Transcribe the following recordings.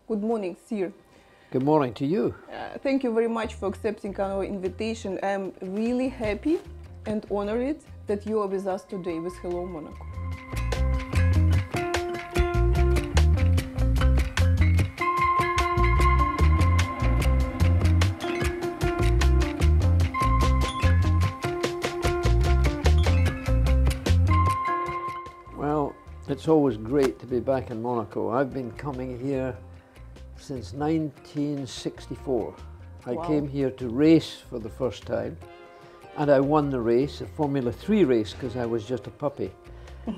Good morning, sir. Good morning to you. Thank you very much for accepting our invitation. I'm really happy and honored that you are with us today with Hello Monaco. Well, it's always great to be back in Monaco. I've been coming here since 1964. I Wow. came here to race for the first time, and I won the race, a Formula 3 race, because I was just a puppy.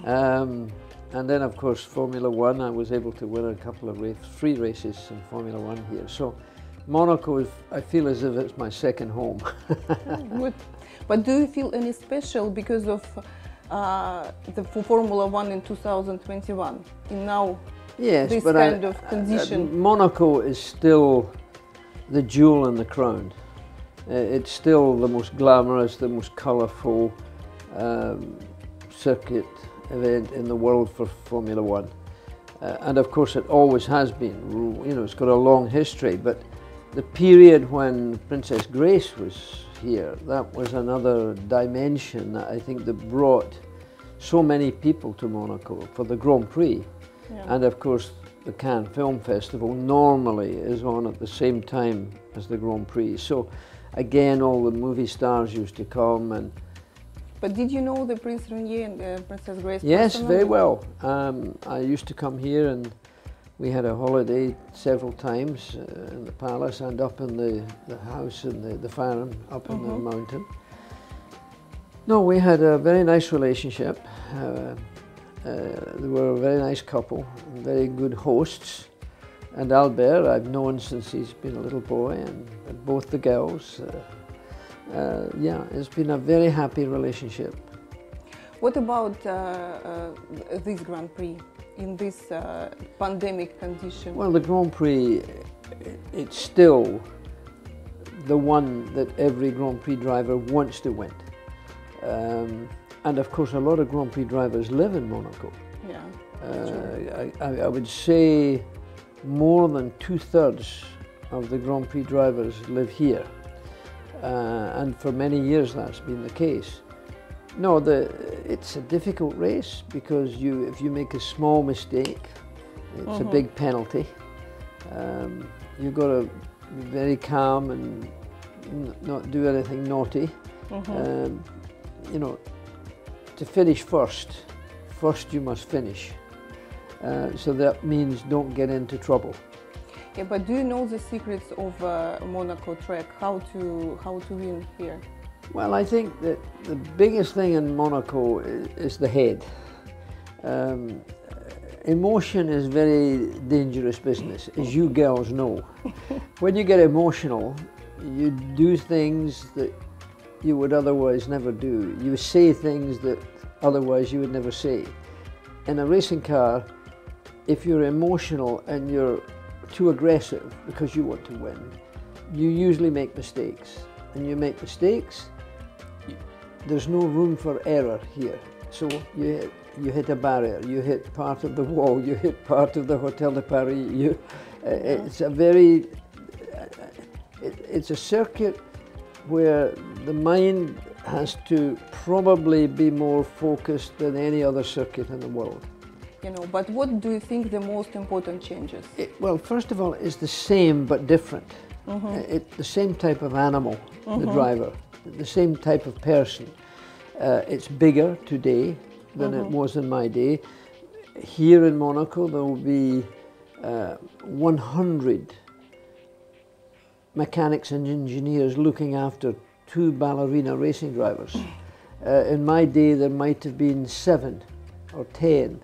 And then, of course, Formula 1, I was able to win a couple of free races in Formula 1 here. So Monaco, I feel as if it's my second home. Good. But do you feel any special because of the Formula 1 in 2021? In now Yes, this but kind of condition? Monaco is still the jewel in the crown. It's still the most glamorous, the most colourful circuit event in the world for Formula 1. And of course it always has been. You know, it's got a long history, but the period when Princess Grace was here, that was another dimension that I think that brought so many people to Monaco for the Grand Prix. Yeah. And of course the Cannes Film Festival normally is on at the same time as the Grand Prix. So again, all the movie stars used to come. And But did you know the Prince Rainier and Princess Grace? yes, personally? very well. I used to come here, and we had a holiday several times in the palace and up in the house in the farm up in the mountain. No, we had a very nice relationship. They were a very nice couple, very good hosts. And Albert, I've known since he's been a little boy, and both the girls. Yeah, it's been a very happy relationship. What about this Grand Prix in this pandemic condition? Well, the Grand Prix, it's still the one that every Grand Prix driver wants to win. And of course, a lot of Grand Prix drivers live in Monaco. Yeah. I would say more than 2/3 of the Grand Prix drivers live here. And for many years that's been the case. No, it's a difficult race because if you make a small mistake, it's a big penalty. You've got to be very calm and not do anything naughty. You know, to finish first you must finish. So that means don't get into trouble. Yeah, but do you know the secrets of Monaco track? How to win here? Well, I think that the biggest thing in Monaco is the head. Emotion is very dangerous business, as you girls know. When you get emotional, you do things that you would otherwise never do. You say things that otherwise you would never say. In a racing car, if you're emotional and you're too aggressive because you want to win, you usually make mistakes. And you make mistakes, there's no room for error here. So you hit a barrier, you hit part of the wall, you hit part of the Hotel de Paris. It's a circuit where the mind has to probably be more focused than any other circuit in the world. You know, but what do you think the most important changes? Well, first of all, it's the same but different. It's the same type of animal, the driver, the same type of person. It's bigger today than it was in my day. Here in Monaco, there will be 100 mechanics and engineers looking after 2 ballerina racing drivers. In my day, there might have been 7 or 10,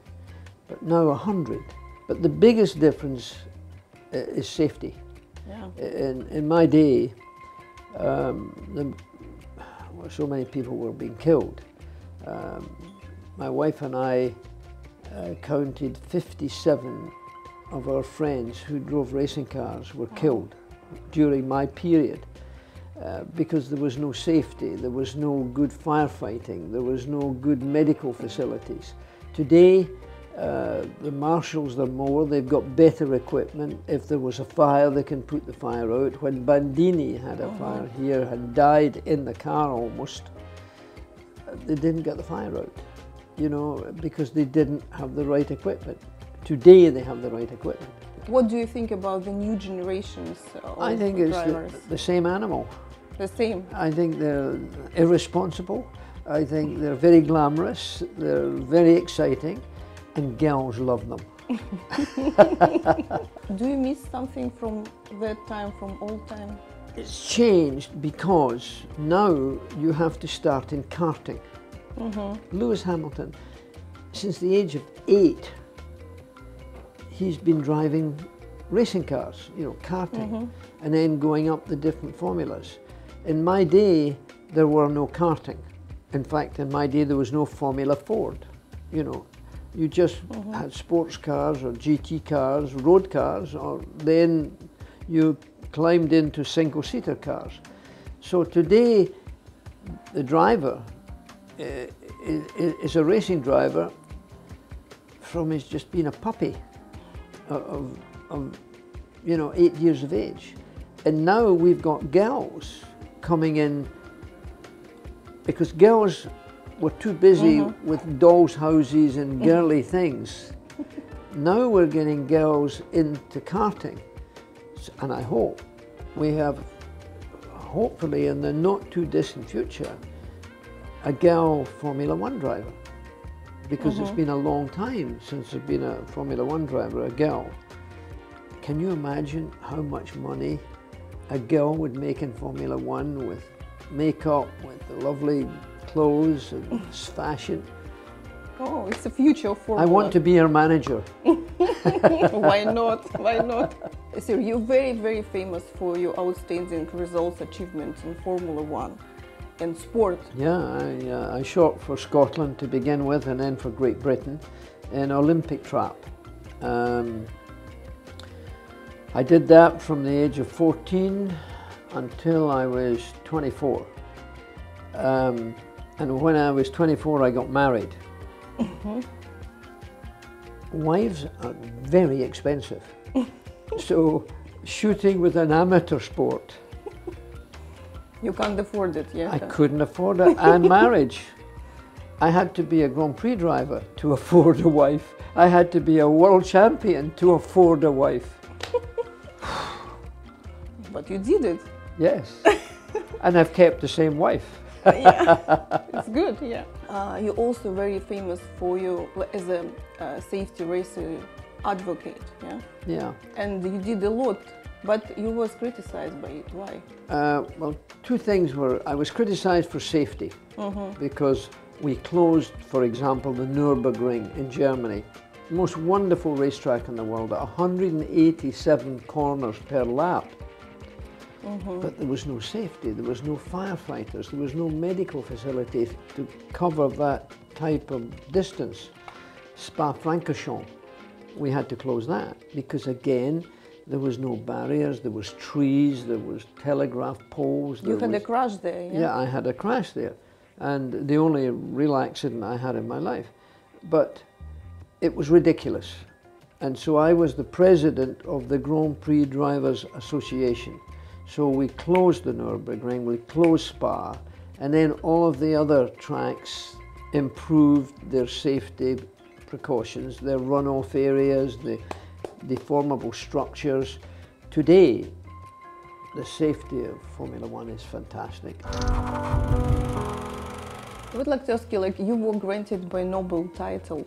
but now 100. But the biggest difference is safety. Yeah. In my day, so many people were being killed. My wife and I counted 57 of our friends who drove racing cars were killed during my period because there was no safety, there was no good firefighting, there was no good medical facilities. Today, The marshals, they're more, they've got better equipment. If there was a fire, they can put the fire out. When Bandini had a fire here and died in the car almost, they didn't get the fire out, you know, because they didn't have the right equipment. Today they have the right equipment. What do you think about the new generations of I think it's drivers? the same animal. The same? I think they're irresponsible. I think they're very glamorous. They're very exciting. And girls love them. Do you miss something from that time, from old time? It's changed because now you have to start in karting. Lewis Hamilton, since the age of 8, he's been driving racing cars, you know, karting, and then going up the different formulas. In my day, there were no karting. In fact, in my day, there was no Formula Ford, you know. You just had sports cars or GT cars, road cars, or then you climbed into single-seater cars. So today, the driver is a racing driver from his just being a puppy of you know, 8 years of age. And now we've got girls coming in because girls were too busy with dolls' houses and girly things. Now we're getting girls into karting, and I hope we have, hopefully in the not too distant future, a girl Formula One driver, because it's been a long time since there's been a Formula One driver, a girl. Can you imagine how much money a girl would make in Formula One with makeup, with the lovely clothes and fashion? Oh, it's the future of Formula. I want to be her manager. Why not? Why not? So you're very, very famous for your outstanding results, achievements in Formula One and sport. Yeah, I shot for Scotland to begin with, and then for Great Britain in Olympic trap. I did that from the age of 14 until I was 24. And when I was 24, I got married. Wives are very expensive. So shooting with an amateur sport, You can't afford it, yeah? I couldn't afford it, and marriage. I had to be a Grand Prix driver to afford a wife. I had to be a world champion to afford a wife. But you did it. Yes, and I've kept the same wife. Yeah, it's good, yeah. You're also very famous for you as a safety racer advocate, yeah? Yeah. And you did a lot, but you was criticized by it. Why? Well, two things were, I was criticized for safety because we closed, for example, the Nürburgring in Germany, most wonderful racetrack in the world, at 187 corners per lap. But there was no safety, there was no firefighters, there was no medical facility to cover that type of distance. Spa-Francorchamps, we had to close that because, again, there was no barriers, there was trees, there was telegraph poles. You had a crash there, yeah? Yeah, I had a crash there, and the only real accident I had in my life. But it was ridiculous. And so I was the president of the Grand Prix Drivers Association. So we closed the Nürburgring, we closed Spa, and then all of the other tracks improved their safety precautions, their runoff areas, the deformable structures. Today, the safety of Formula One is fantastic. I would like to ask you, like, you were granted by Nobel title.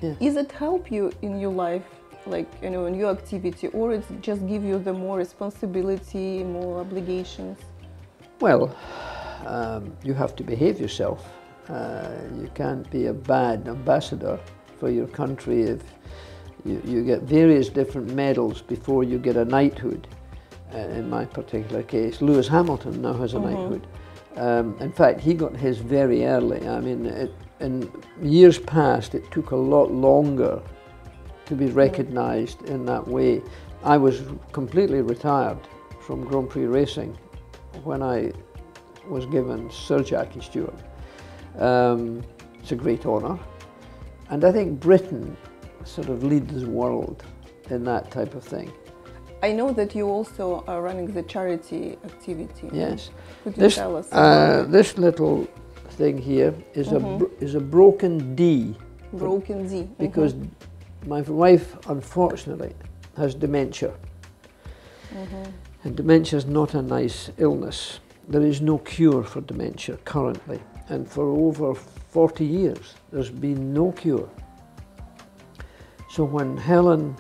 Yeah. Is it help you in your life, like, you know, in your activity, or it just give you the more responsibility, more obligations? Well, you have to behave yourself. You can't be a bad ambassador for your country if you get various different medals before you get a knighthood. In my particular case, Lewis Hamilton now has a knighthood. In fact, he got his very early. I mean, in years past, it took a lot longer to be recognised in that way. I was completely retired from Grand Prix racing when I was given Sir Jackie Stewart. It's a great honour, And I think Britain sort of leads the world in that type of thing. I know that you also are running the charity activity. Yes. Could you tell us about it? This little thing here is a broken D. Broken D. Because my wife, unfortunately, has dementia. And dementia is not a nice illness. There is no cure for dementia currently. And for over 40 years, there's been no cure. So when Helen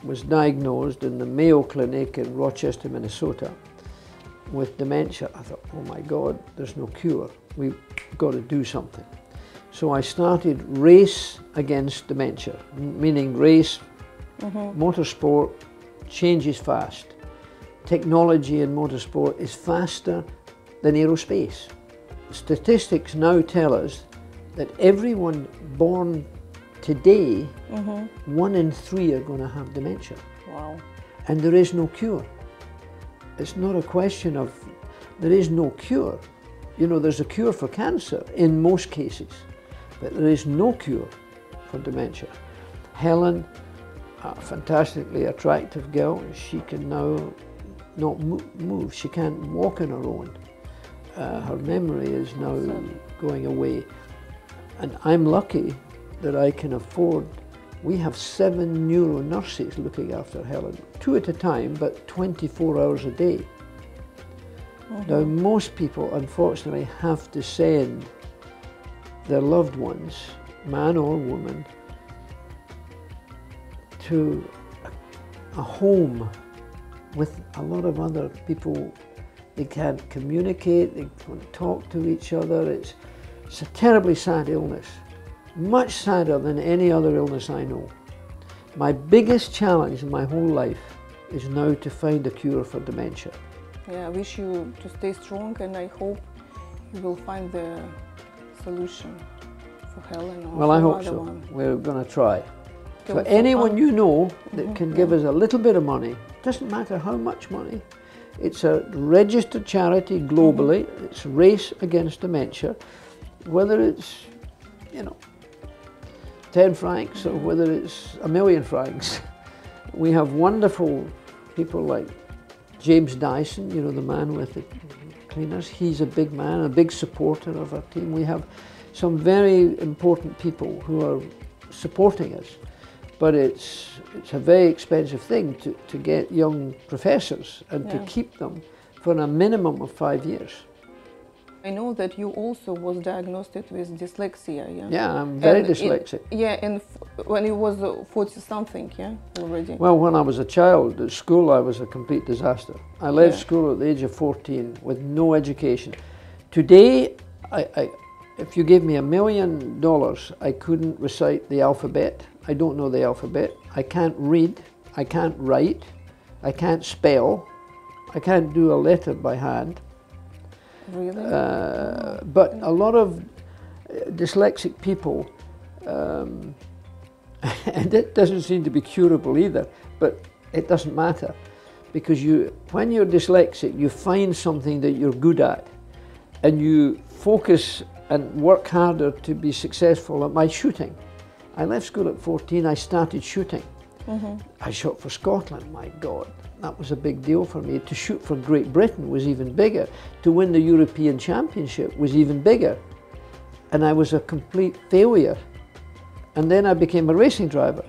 was diagnosed in the Mayo Clinic in Rochester, Minnesota, with dementia, I thought, oh my God, there's no cure. We've got to do something. So I started Race Against Dementia, meaning race, motorsport changes fast. Technology in motorsport is faster than aerospace. Statistics now tell us that everyone born today, 1 in 3 are going to have dementia. Wow. And there is no cure. It's not a question of, there is no cure. You know, there's a cure for cancer in most cases, but there is no cure for dementia. Helen, a fantastically attractive girl, she can now not move. She can't walk on her own. Her memory is now going away. And I'm lucky that I can afford, we have 7 neuro nurses looking after Helen, 2 at a time, but 24 hours a day. Now, most people, unfortunately, have to send their loved ones, man or woman, to a home with a lot of other people. They can't communicate, they can't talk to each other. It's a terribly sad illness, much sadder than any other illness I know. My biggest challenge in my whole life is now to find a cure for dementia. Yeah, I wish you to stay strong, and I hope you will find the solution for Helen or well, I hope another so. one. We're going to try. For anyone you know that can give us a little bit of money, doesn't matter how much money, it's a registered charity globally, it's Race Against Dementia, whether it's, you know, 10 francs or whether it's 1,000,000 francs. We have wonderful people like James Dyson, you know, the man with the cleaners. He's a big man, a big supporter of our team. We have some very important people who are supporting us. But it's a very expensive thing to get young professors and to keep them for a minimum of 5 years. I know that you also was diagnosed with dyslexia, yeah? Yeah, I'm very dyslexic. And when you was 40-something, yeah, already? Well, when I was a child at school, I was a complete disaster. I left school at the age of 14 with no education. Today, if you gave me $1 million, I couldn't recite the alphabet. I don't know the alphabet. I can't read. I can't write. I can't spell. I can't do a letter by hand. Really? But a lot of dyslexic people, and it doesn't seem to be curable either, but it doesn't matter, because when you're dyslexic, you find something that you're good at, and you focus and work harder to be successful at my shooting. I left school at 14, I started shooting. I shot for Scotland, my God. That was a big deal for me. To shoot for Great Britain was even bigger. To win the European Championship was even bigger. And I was a complete failure. And then I became a racing driver,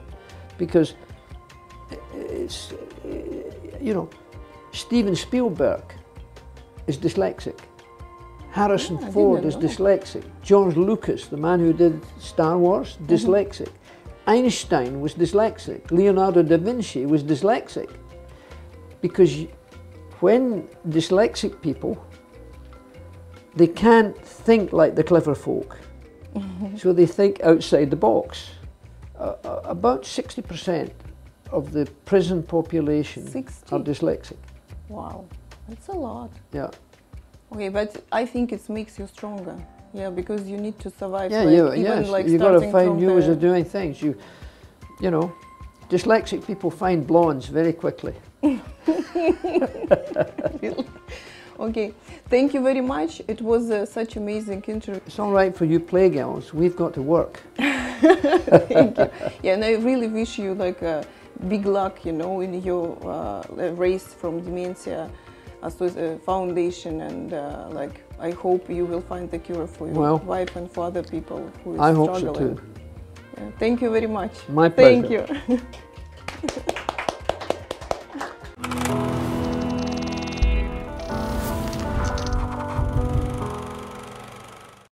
because it's, you know, Steven Spielberg is dyslexic. Harrison Ford is dyslexic. George Lucas, the man who did Star Wars, dyslexic. Einstein was dyslexic. Leonardo da Vinci was dyslexic. Because when dyslexic people, they can't think like the clever folk. So they think outside the box. About 60% of the prison population are dyslexic. Wow, that's a lot. Yeah. Okay, but I think it makes you stronger. Yeah, because you need to survive. Yeah, like you got to find new ways of doing things. You know, dyslexic people find blondes very quickly. Okay, thank you very much. It was such amazing interview. It's all right for you playgirls. We've got to work. Thank you. Yeah, and I really wish you like a big luck, you know, in your race from dementia foundation, and like I hope you will find the cure for your wife and for other people who is struggling. I hope so too. Yeah, thank you very much. My pleasure. Thank you.